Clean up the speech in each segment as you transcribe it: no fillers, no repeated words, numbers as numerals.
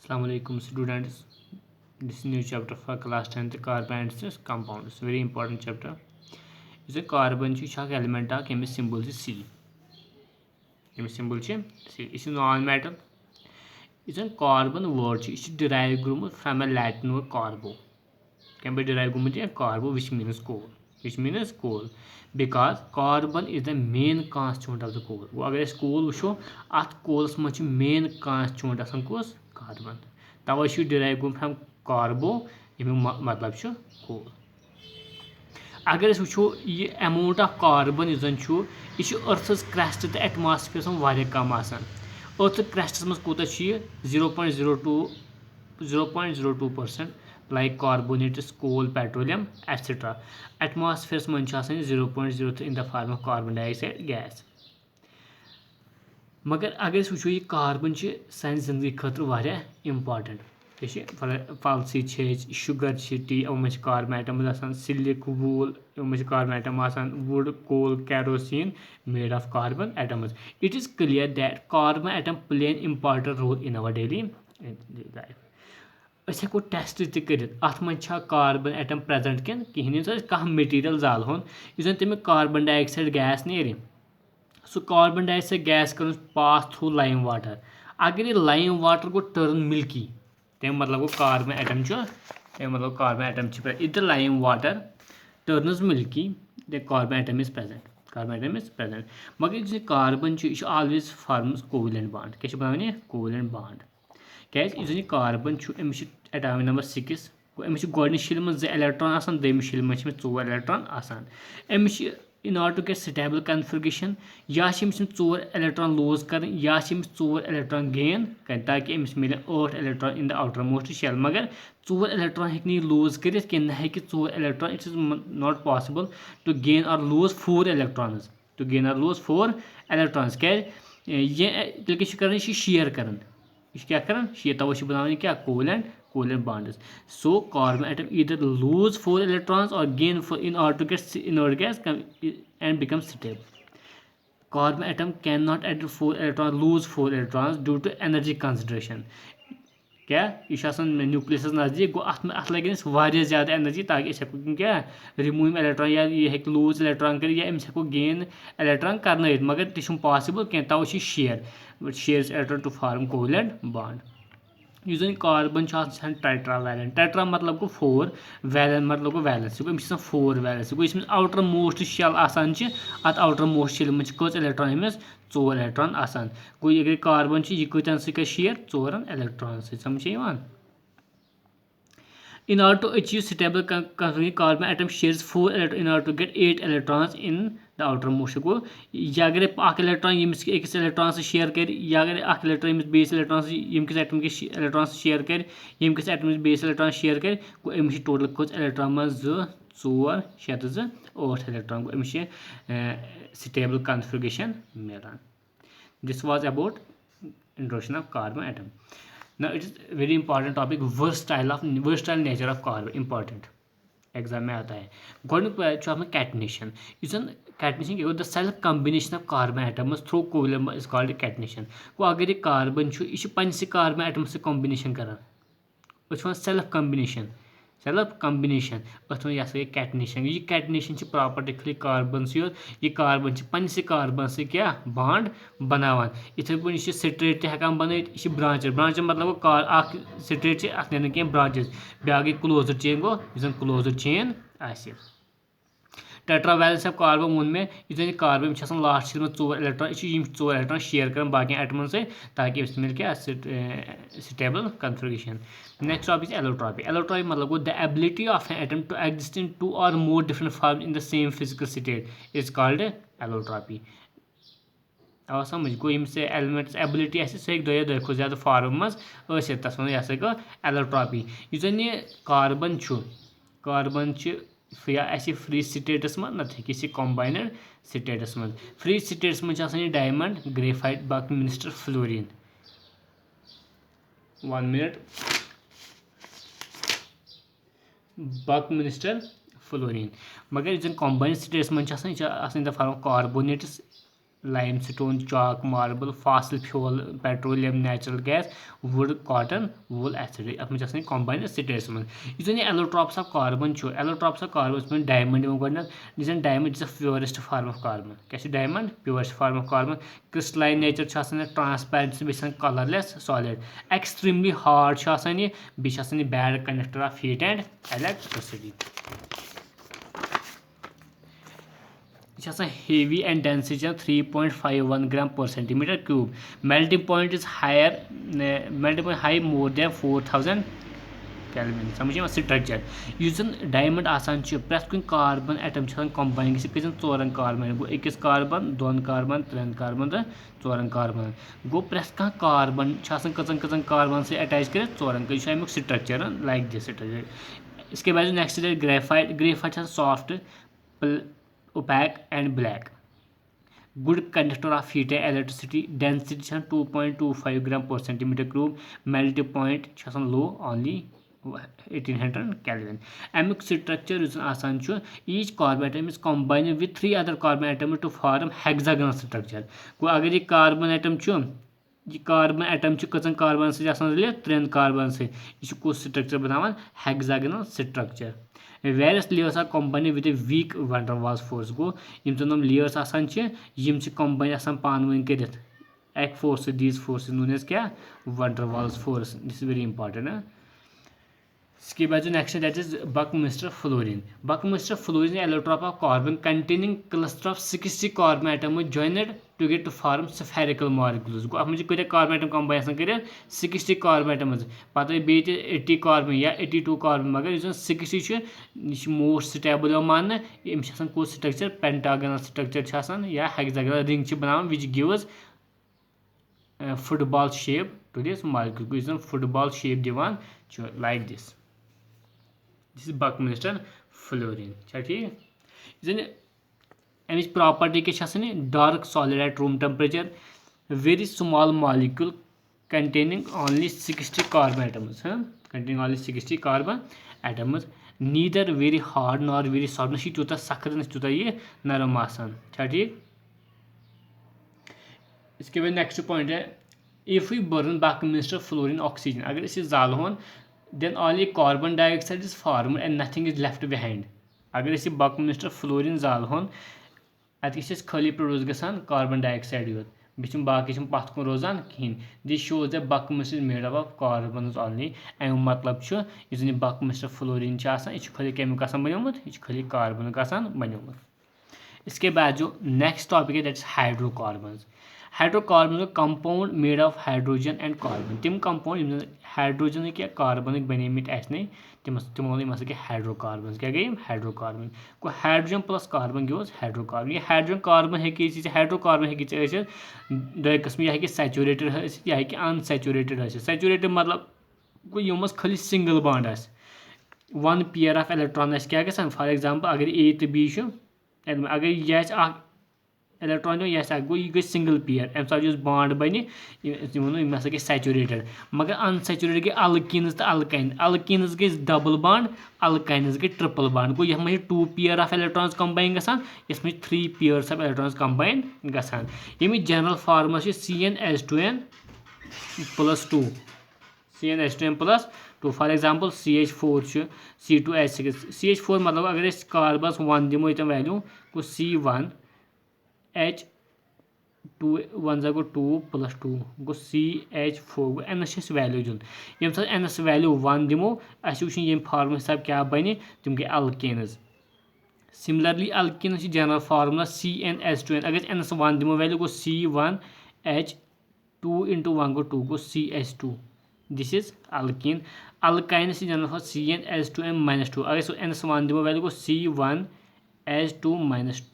Assalamualaikum students. This is new chapter for class 10th carbon and its compounds. Very important chapter. Is a carbon element chemist symbol is C. Chemist symbol C. It's a non-metal. It's a carbon word. It's derived from a Latin word carbo. Can be derived from carbo, which means coal. Which means coal. Because carbon is the main constituent of the coal. अगर इस coal वुचो अत coalस much main constituent आसान कोस carbon. तवे छु derived from carbo यमिक मतलब छु coal. अगर इस वुचो ये amount of carbon इजन छु ये छु earth's crust ते atmosphere सम वारे कम आसान. earth's crust मस कोता छु 0.02% like carbonates, coal, petroleum, etc. Atmosphere मन 0.03 in the form of carbon dioxide gas. मगर अगर वो ये कार्बन सान जिंदगी खतर वारिया इम्पार्टेंट फल सी शुगर टी यम कार्बन एटम्स सिलिक वूल यम carbon atom wood coal kerosene made of carbon atoms it is clear that carbon atom play an important role in our daily life अस हेको टेस्ट कर अत मन कार्बन एटम प्रेजेंट किन कहें कह मटीरियल जाल होन यह तमिक कार्बन डाइऑक्साइड गैस नेर सो कार्बन डाइऑक्साइड गैस कर पास थ्रू लाइम वाटर अगर ये लाइम वाटर गो टर्न मिल्की तम मतलब गो कार्बन एटम मतलब carbon atom it the lime water turns milky the carbon atom is present मगर जो carbon always forms covalent bond क्या बनाने कोवेलेंट बॉन्ड क्या यह carbon Amish atomic number 6 Amish गोडनिच शिल में 2 इलेक्ट्रॉन दोयमिस शिल में 4 electron Amish in order to get stable configuration या 4 इलेक्ट्रॉन लूज कर या 4 इलेक्ट्रॉन गेन कर ताकि अमिस मिले 8 electron in the outermost shell मगर 4 इलेक्ट्रॉन हेक् 4 electron it is not possible to gain और लूज 4 इलेक्ट्रॉन्स क्या ये कर शेयर कर क्या कर शेयर तवे बनाने क्या covalent bonds. So carbon atom either lose 4 electrons or gain 4 in order to get inert gas and become stable. Carbon atom cannot add 4 electrons, lose 4 electrons due to energy conservation. क्या यह nucleus नज़दीक गो अत लगे वारिया ज़्यादा energy ताकि हेको क्या remove electron या ये हेक लूज इलेक्ट्रॉन कर या अमिस हेको गेन इलेक्ट्रॉन कर मगर तह पॉसिबल कह तवे share electron to form covalent bond यह जन कार्बन टेट्रा वैलेंट टेट्रा मतलब गो 4 वैलेंट मतलब गो वैलेंस अमिस 4 वैलेंस गो इसमें आउटर मोस्ट शेल अत आउटर मोस्ट शेल में कच इलेक्ट्रॉन अमिस 4 इलेक्ट्रॉन गो अगर कार्बन यह कतन शेयर 4 इलेक्ट्रॉन समझ in order to achieve stable configuration carbon atom shares 4 electrons in order to get 8 electrons in the outermost गो या अगर अख इलेक्ट्रॉन यमिस अकिस इलेक्ट्रॉन शेयर कर या अगर अख इलेक्ट्रॉन यमिस बेस इलेक्ट्रॉन यमिस एटम के इलेक्ट्रॉन शेयर कर यमिस एटम बेस इलेक्ट्रॉन शेयर कर गो अमिस टोटल कच इलेक्ट्रॉन में 2 4 6 तो 2 8 इलेक्ट्रॉन गो अमिस स्टेबल कॉन्फ़िगरेशन मिलान. This was about introduction of carbon atom. Now it is very important topic versatile nature of carbon important exam में आता है गोडन catenation catenation the self combination of carbon atoms through covalent is called catenation गो अगर ये carbon यह पन्नसि carbon atom से कॉम्बिनेशन कर सेल्फ कॉम्बिनेशन यह गई कैटनेशन यह कैटनेशन प्रॉपर्टी खाली कार्बन यह कार्बन पन्नसि कार्बन से क्या बॉन्ड बनावान इथे पे यह स्ट्रेट हेकान बनत यह ब्रांचर मतलब गो स्ट्रेट अत नेरन कह ब्रांचेस ब्या गई क्लोजर चेन गो यह क्लोजर चेन आसि टेट्रा वैलेंस ऑफ कार्बन वोन में यह कार्बन लास्ट में 4 इलेक्ट्रॉन 4 इलेक्ट्रॉन शेयर कर बाकी एटमन से ताकि मिल क्या stable configuration. Next topic is allotropy मतलब गो the ability of an atom to exist in 2 or more different forms in the same physical state is called allotropy. आवा समझ गो यम से एलिमेंट्स एबिलिटी सह दो खो ज्यादा फॉर्म मज तस वो यह गो एलोट्रॉपी यह कार्बन या फ्री स्टेटस में नत हे कॉम्बाइनड स्टेटस में फ्री स्टेटस में diamond graphite Buckminster fluorine 1 minute Buckminster fluorine मगर यह कॉम्बाइनड स्टेटस में the form carbonates limestone, chalk, marble, fossil fuel, petroleum, natural gas, wood, cotton, wool, etc. At which is combined states. Using the allotropes of carbon, allotropes of carbon, diamond, this is diamond is the purest form of carbon. Catch diamond, purest form of carbon. Crystalline nature, transparent, colorless, solid. Extremely hard, bad conductor of heat and electricity. It has a heavy and density of 3.51 gram per centimeter cube. Melting point is higher, melting point high more than 4000 Kelvin. समझिए structure यूजन diamond आसान प्रेस कुछ carbon atom combine गन 4 carbon गो 1 carbon 2 carbon 3 carbon तो 4 carbon गो प्रेस कह कार्बन कचन कार्बन से अटैच कर 4 अमुक स्ट्रक्चर लाइक दिस स्ट्रक्चर. इसके बाद next graphite soft opaque and black. Good conductor of heat and electricity. Density 2.25 gram per centimeter cube. Melting point low, only 1800 Kelvin. Amic structure is asan. Each carbon atom is combined with 3 other carbon atoms to form hexagonal structure. Ko agar ye carbon atom ये carbon atom कचन carbon से relate 3 carbon से यह कुछ structure बनावान hexagonal structure. Various layers are combined with a weak van der Waals force. Go यम तम layers आसान यम combine आसान पानवन करित एक force these forces known as क्या van der Waals force. This is very important. इसके बाद next that is Buckminster fluorine. Buckminster fluorine allotrope of carbon containing cluster of 60 carbon atoms joined together to form spherical molecules. गो अत कह carbon atom combine कर 60 carbon atoms पत बे 80 carbon या 82 carbon मगर 60 यह most stable मान अम्स कुछ स्ट्रक्चर पेंटागनल स्ट्रक्चर या हेक्सागोनल रिंग बनान which gives football shape to this molecule यह फुटबॉल शेप दिवान like this. This is Buckminster fluorine. ठीक है. अमिच प्रॉपर्टी क्या dark solid at room temperature. Very small molecule containing only 60 carbon atoms. Containing only 60 carbon atoms. Neither very hard nor very soft. ना तूत सख्त ना तूत ये नरम आसान. ठीक. इसके बाद नेक्स्ट पॉइंट है if we burn Buckminster fluorine oxygen अगर इसे जालहोन then only carbon dioxide is formed and nothing is left behind. अगर इसे Buckminster fluorine जालहोन अत खाली प्रोड्यूस गसान कार्बन डाइऑक्साइड योत बेचम बाकी पथ कुन रोजान कहीं. This shows that Buckminster is made up of carbons only. अम मतलब यह Buckminster fluorine यह खाली केमिक बनोमुत यह खाली कार्बन बनोमुत. इसके बाद जो नेक्स्ट टॉपिक है that is hydrocarbons. Hydrocarbon compound made of hydrogen and carbon. तिम कंपाउंड हाइड्रोजन क्या कार्बन बनेमित तिमो क्या हाइड्रोकार्बन क्या गई हाइड्रोकार्बन. को hydrogen plus carbon gives hydrocarbon. यह हाइड्रोजन कार्बन हाइड्रोकार्बन हे दो किस्म यह सैचुरेटेड यह अनसैचुरेटेड. सैचुरेटेड मतलब गो यम खाली सिंगल बॉन्ड आ 1 पेयर ऑफ इलेक्ट्रॉन क्या गसान. फॉर एग्जांपल अगर ए तो बी अगर यह इलेक्ट्रॉन यह गो यह गई सिंगल पेयर अम साथ बॉन्ड बन यह गई सैचुरेटेड. मगर अनसैचुरेटेड गई अल्कीन्स तो अल्कीन्स गई डबल बॉन्ड अल्काइन्स गई ट्रिपल बॉन्ड. गो यह 2 पेयर ऑफ इलेक्ट्रॉन्स कंबाइन गसान इसमें 3 पेयर्स ऑफ इलेक्ट्रॉन्स कंबाइन गसान. यह general formula CnH2n + 2 CnH2n + 2. For example CH4 C2H6. CH4 मतलब अगर कार्बन 1 दिमो ये वैल्यू को C1 H2 1 गो 2 + 2 गो CH4 गो एनस वैल्यू दिन ये एनस वैल्यू 1 दिमो अस वो ये फार्मूला हिसाब क्या बने तुम गए alkenes. Similarly alkenes general formula CnH2n अगर एनस 1 दिमो वैल्यू गो C1 H2 × 1 गो 2 गो CH2. This is alkene. Alkyne general formula CnH2n - 2 अगर एनस 1 दिमो वैल्यू गो C1 H2 - 2.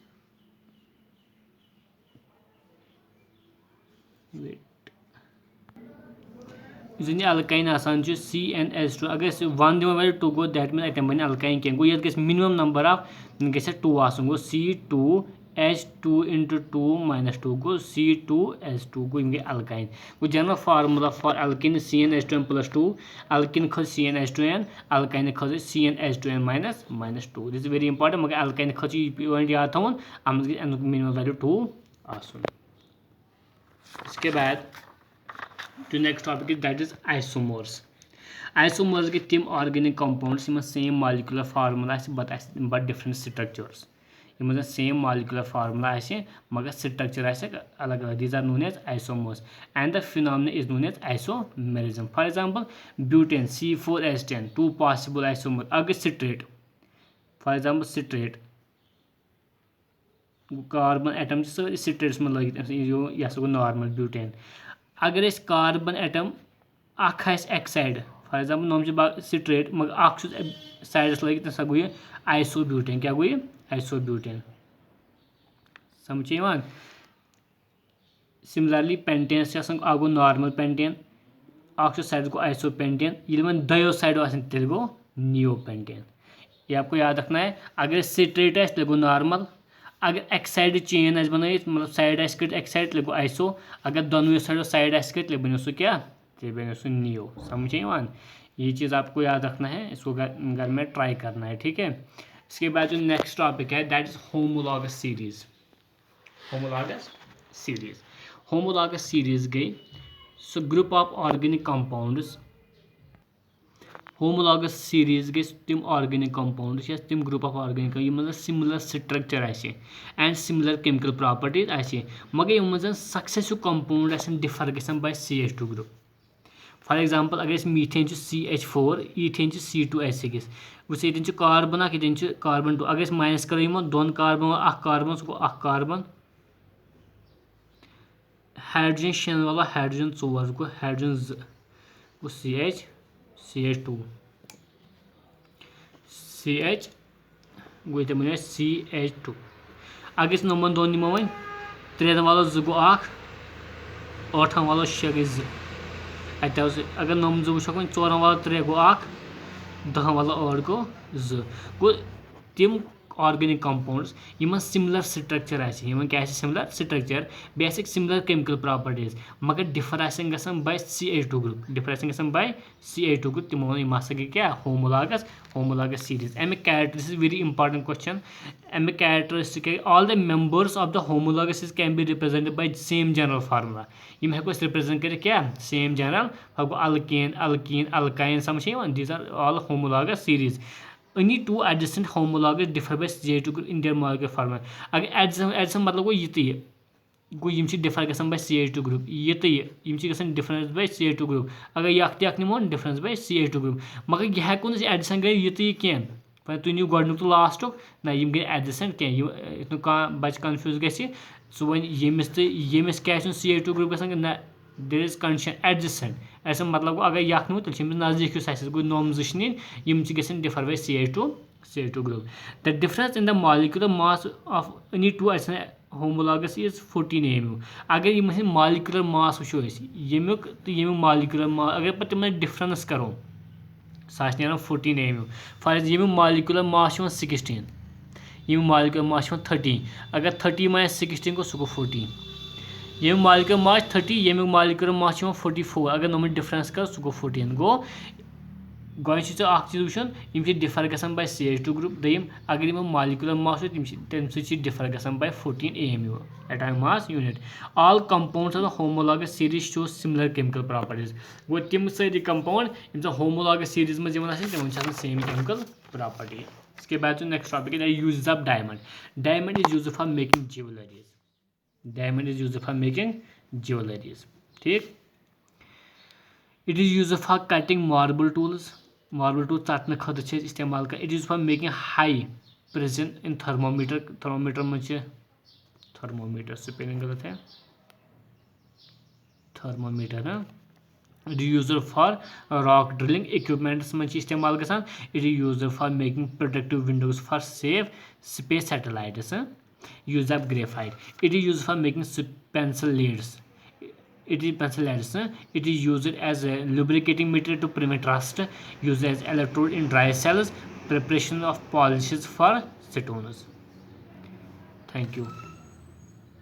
अल्काइन आसान CnH2 अगर 1 दिमो वैल्यू 2 गो दैट मीन अटम बन अल्काइन क्या गो ये मिनिमम नंबर ऑफ ग 2 आसन गो C2H2 × 2 - 2 गो C2H2 गो ये अल्काइन. गो general formula for alkene CnH2n + 2 alkene खज CnH2n अल्काइन खज CnH2n - 2. This is very important मगर अल्काइन खज पॉइंट याद थवन अम मिनिमम वैल्यू 2 आसन. इसके बाद जो next topic is that is isomers. Isomers गए तिम ऑर्गेनिक कंपाउंड्स यमन same molecular formula but different structures, यमन सेम मॉलिक्यूलर फार्मूला मगर स्ट्रक्चर अलग अलग, these are known as isomers and the phenomena is known as isomerism. For example butane C4H10 2 possible isomer अगर straight, for example straight carbon atom straights में लगित यह गो normal butane. अगर carbon atom एक side, for example num straight मगर sides लगित तम गो यह आइसोब्यूटेन। क्या गो यह आइसोब्यूटेन, समझ यवान। सिमिलरली पेंटेन्स गो नॉर्मल पेंटेन, साइड गो आइसोपेंटेन, ये दयो साइडो तेल गो नियोपेंटेन। ये आपको याद रखना है। अगर स्ट्रेट तेल गो नॉर्मल, अगर एक साइड चेन बनाई मतलब साइड कट एक साइड तेल गो आइसो, अगर दोनों साइडो साइड कट बनो सो क्या, बनो सो नियो। समझ यवान, ये चीज़ आपको याद रखना है, इसको घर में ट्राई करना है, ठीक है। इसके बाद जो नेक्स्ट टॉपिक है that is homologous series. Homologous series, homologous series गई सो group of organic compounds. Homologous series गई तिम ऑर्गेनिक कंपाउंड्स या तिम ग्रुप ऑफ ऑर्गेनिक मतलब similar structure and similar chemical properties मगर यम सक्सेसिव कंपाउंड डिफर गसन by CH2 group. For example अगर मीथेन CH4, ईथेन C2H6 वुस ये कार्बन ये कार्बन 2 अगर माइनस कर दोन कार्बन कार्बन सो गो कार्बन, हाइड्रोजन शेन वाला हाइड्रोजन 4 गो हाइड्रोजन गो CH2 CH गो ये CH2। अगर नमन दोन निमो वन 3 वालो 2 गो 8 वालो 6 गई 2 अगर नम 2 वो 4 वालो 3 गो 10 वालो 8 गो 2 गो तिम ऑर्गेनिक कंपाउंड्स यमन सिमिलर स्ट्रक्चर क्या सिमिलर स्ट्रक्चर बे सिमिलर केमिकल प्रॉपर्टीज मगर डिफर गसन बाय CH2 ग्रुप, डिफर गसन बाय CH2 ग्रुप। तिमो गई क्या होमोलॉगस, होमोलॉगस सीरीज। अमिक कैरेक्टरिस्टिक वेरी इंपॉर्टेंट क्वेश्चन। अमिक characteristic all the members of the homologous can be represented by same general formula. यम हेको रिप्रेजेंट कर क्या same general, alkane alkene alkyne. समझ these are all homologous series. Any two adjacent homologs differ by CH2 group in their molecular formula। अगर adjacent मतलब गो ये गो यम differ गसन by CH2 group, ये यम गसन डिफरेंस बाय CH2 ग्रुप। अगर यह निमो difference bye CH2 group मगर यह हेको एडजसेंट गई ये कह तुम नीव गोडनुक तो लास्टुक ना यम गई एडजसेंट कह बच्चे कन्फ्यूज गि सो वन यमिस क्या CH2 ग्रुप गसन ना देयर इज कंडीशन एडजसेंट। ऐसा मतलब गो अगर यह नो तेल नजदीक गो नोम नीन यम differ by CH2 group. The difference in the molecular mass of any two adjacent homologous is 14 AMU। अगर यम मॉलिक्यूलर मास वो यमुक तो यमुक मॉलिक्यूलर मास अगर पे तिम डिफरेंस करो सह 14 AMU। फॉर यमुक मॉलिक्यूलर मास 16, यमुक मॉलिक्यूलर मास 13। अगर 30 - 16 गो सह गो 14। यमुक मॉलिक्यूलर मास 30, यमुक मॉलिक्यूलर मास 44। अगर नम डिफरेंस कर सह गो 14 गो गो चीज वुन यम डिफर गसन बाय CH2 ग्रुप। दम अगर यम मॉलिक्यूलर मास तम डिफर गसन by 14 AMU atomic mass unit. All compounds of the homologous series show similar chemical properties. गो तिम सारी कंपाउंड यम होमोलॉगस सीरीज में तिम सेम केमिकल प्रॉपर्टी। इसके बाद नेक्स्ट टॉपिक है use of diamond. Diamond is use for making jewelleries. Diamond is use for making jewelleries, ठीक। It is use for cutting marble tools. Marble tool चटने खतर इस्तेमाल कर। It is for making high precision in thermometer. Thermometer में thermometer spelling गलत है, thermometer है। It is use for rock drilling equipments में इस्तेमाल गसान। It is use for making protective windows for safe space satellites. Use of graphite. It is use for making pencil leads. It is pencil leads. It is used as a lubricating material to prevent rust. Used as electrode in dry cells. Preparation of polishes for stones. Thank you.